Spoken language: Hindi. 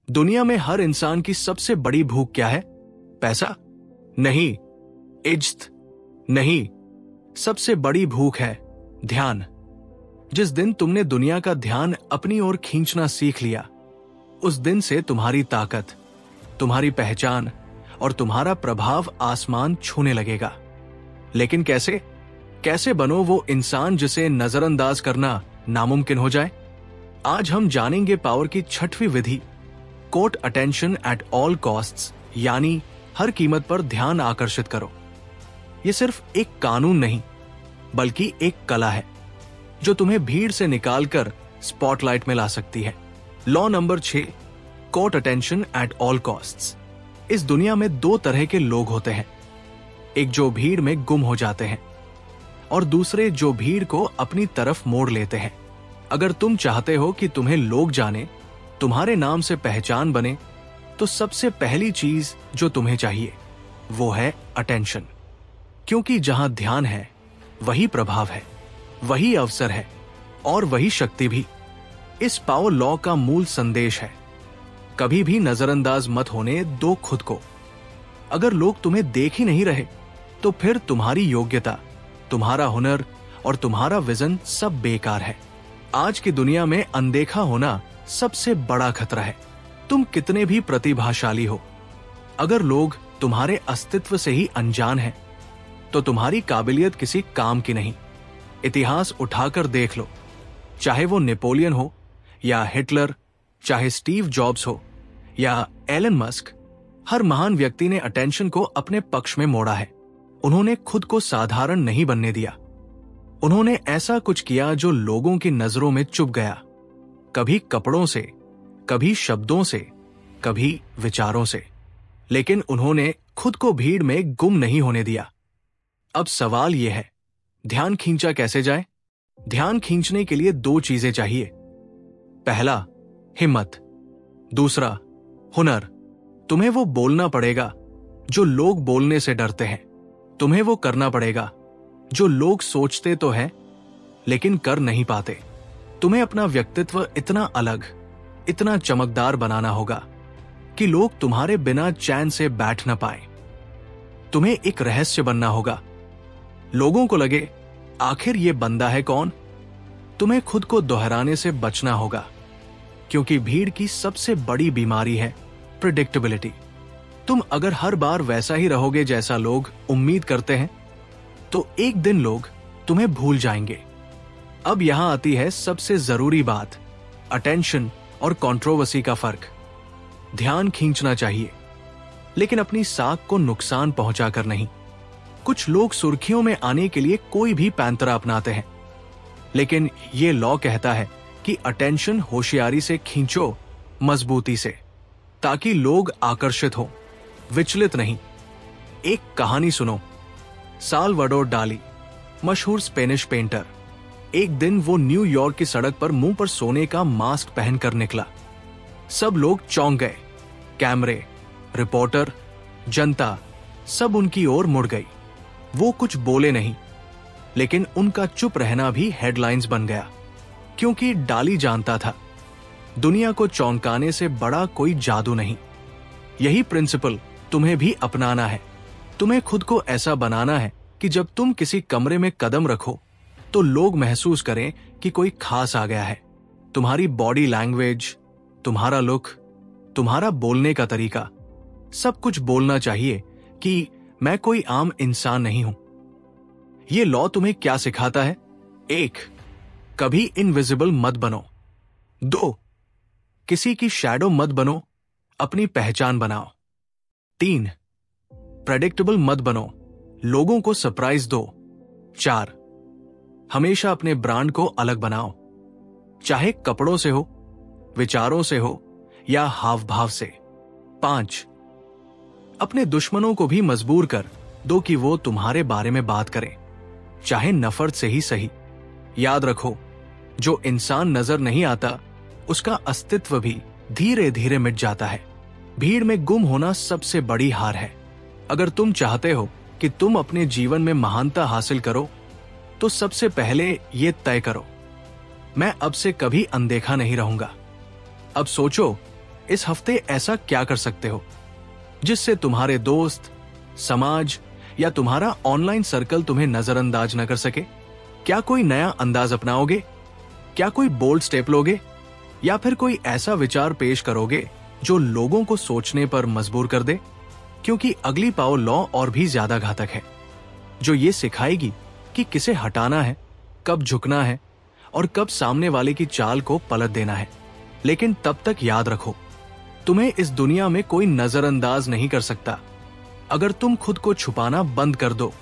दुनिया में हर इंसान की सबसे बड़ी भूख क्या है? पैसा? नहीं। इज्जत? नहीं। सबसे बड़ी भूख है ध्यान। जिस दिन तुमने दुनिया का ध्यान अपनी ओर खींचना सीख लिया, उस दिन से तुम्हारी ताकत, तुम्हारी पहचान और तुम्हारा प्रभाव आसमान छूने लगेगा। लेकिन कैसे? कैसे बनो वो इंसान जिसे नजरअंदाज करना नामुमकिन हो जाए? आज हम जानेंगे पावर की छठवीं विधि, court attention at all costs, यानी हर कीमत पर ध्यान आकर्षित करो। यह सिर्फ एक कानून नहीं, बल्कि एक कला है जो तुम्हें भीड़ से निकालकर स्पॉटलाइट में ला सकती है। Law number 6, court attention at all costs. इस दुनिया में दो तरह के लोग होते हैं, एक जो भीड़ में गुम हो जाते हैं और दूसरे जो भीड़ को अपनी तरफ मोड़ लेते हैं। अगर तुम चाहते हो कि तुम्हें लोग जाने, तुम्हारे नाम से पहचान बने, तो सबसे पहली चीज जो तुम्हें चाहिए वो है अटेंशन। क्योंकि जहां ध्यान है वही प्रभाव है, वही अवसर है और वही शक्ति भी। इस पावर लॉ का मूल संदेश है, कभी भी नजरअंदाज मत होने दो खुद को। अगर लोग तुम्हें देख ही नहीं रहे, तो फिर तुम्हारी योग्यता, तुम्हारा हुनर और तुम्हारा विजन सब बेकार है। आज की दुनिया में अनदेखा होना सबसे बड़ा खतरा है। तुम कितने भी प्रतिभाशाली हो, अगर लोग तुम्हारे अस्तित्व से ही अनजान हैं, तो तुम्हारी काबिलियत किसी काम की नहीं। इतिहास उठाकर देख लो, चाहे वो नेपोलियन हो या हिटलर, चाहे स्टीव जॉब्स हो या एलन मस्क, हर महान व्यक्ति ने अटेंशन को अपने पक्ष में मोड़ा है। उन्होंने खुद को साधारण नहीं बनने दिया। उन्होंने ऐसा कुछ किया जो लोगों की नजरों में चुभ गया, कभी कपड़ों से, कभी शब्दों से, कभी विचारों से। लेकिन उन्होंने खुद को भीड़ में गुम नहीं होने दिया। अब सवाल यह है, ध्यान खींचा कैसे जाए? ध्यान खींचने के लिए दो चीजें चाहिए। पहला, हिम्मत। दूसरा, हुनर। तुम्हें वो बोलना पड़ेगा जो लोग बोलने से डरते हैं। तुम्हें वो करना पड़ेगा जो लोग सोचते तो हैं लेकिन कर नहीं पाते। तुम्हें अपना व्यक्तित्व इतना अलग, इतना चमकदार बनाना होगा कि लोग तुम्हारे बिना चैन से बैठ न पाए। तुम्हें एक रहस्य बनना होगा, लोगों को लगे आखिर ये बंदा है कौन। तुम्हें खुद को दोहराने से बचना होगा, क्योंकि भीड़ की सबसे बड़ी बीमारी है प्रेडिक्टेबिलिटी। तुम अगर हर बार वैसा ही रहोगे जैसा लोग उम्मीद करते हैं, तो एक दिन लोग तुम्हें भूल जाएंगे। अब यहां आती है सबसे जरूरी बात, अटेंशन और कंट्रोवर्सी का फर्क। ध्यान खींचना चाहिए, लेकिन अपनी साख को नुकसान पहुंचाकर नहीं। कुछ लोग सुर्खियों में आने के लिए कोई भी पैंतरा अपनाते हैं, लेकिन यह लॉ कहता है कि अटेंशन होशियारी से खींचो, मजबूती से, ताकि लोग आकर्षित हो, विचलित नहीं। एक कहानी सुनो। साल्वाडोर डाली, मशहूर स्पेनिश पेंटर, एक दिन वो न्यूयॉर्क की सड़क पर मुंह पर सोने का मास्क पहनकर निकला। सब लोग चौंक गए। कैमरे, रिपोर्टर, जनता सब उनकी ओर मुड़ गई। वो कुछ बोले नहीं, लेकिन उनका चुप रहना भी हेडलाइंस बन गया, क्योंकि डाली जानता था, दुनिया को चौंकाने से बड़ा कोई जादू नहीं। यही प्रिंसिपल तुम्हें भी अपनाना है। तुम्हें खुद को ऐसा बनाना है कि जब तुम किसी कमरे में कदम रखो, तो लोग महसूस करें कि कोई खास आ गया है। तुम्हारी बॉडी लैंग्वेज, तुम्हारा लुक, तुम्हारा बोलने का तरीका, सब कुछ बोलना चाहिए कि मैं कोई आम इंसान नहीं हूं। यह लॉ तुम्हें क्या सिखाता है? 1, कभी इनविजिबल मत बनो। 2, किसी की शैडो मत बनो, अपनी पहचान बनाओ। 3, प्रेडिक्टेबल मत बनो, लोगों को सरप्राइज दो। 4, हमेशा अपने ब्रांड को अलग बनाओ, चाहे कपड़ों से हो, विचारों से हो या हाव भाव से। 5, अपने दुश्मनों को भी मजबूर कर दो कि वो तुम्हारे बारे में बात करें, चाहे नफरत से ही सही। याद रखो, जो इंसान नजर नहीं आता, उसका अस्तित्व भी धीरे धीरे मिट जाता है। भीड़ में गुम होना सबसे बड़ी हार है। अगर तुम चाहते हो कि तुम अपने जीवन में महानता हासिल करो, तो सबसे पहले यह तय करो, मैं अब से कभी अनदेखा नहीं रहूंगा। अब सोचो इस हफ्ते ऐसा क्या कर सकते हो जिससे तुम्हारे दोस्त, समाज या तुम्हारा ऑनलाइन सर्कल तुम्हें नजरअंदाज न कर सके? क्या कोई नया अंदाज अपनाओगे? क्या कोई बोल्ड स्टेप लोगे? या फिर कोई ऐसा विचार पेश करोगे जो लोगों को सोचने पर मजबूर कर दे? क्योंकि अगली पाओ लॉ और भी ज्यादा घातक है, जो ये सिखाएगी कि किसे हटाना है, कब झुकना है और कब सामने वाले की चाल को पलट देना है। लेकिन तब तक याद रखो, तुम्हें इस दुनिया में कोई नजरअंदाज नहीं कर सकता अगर तुम खुद को छुपाना बंद कर दो।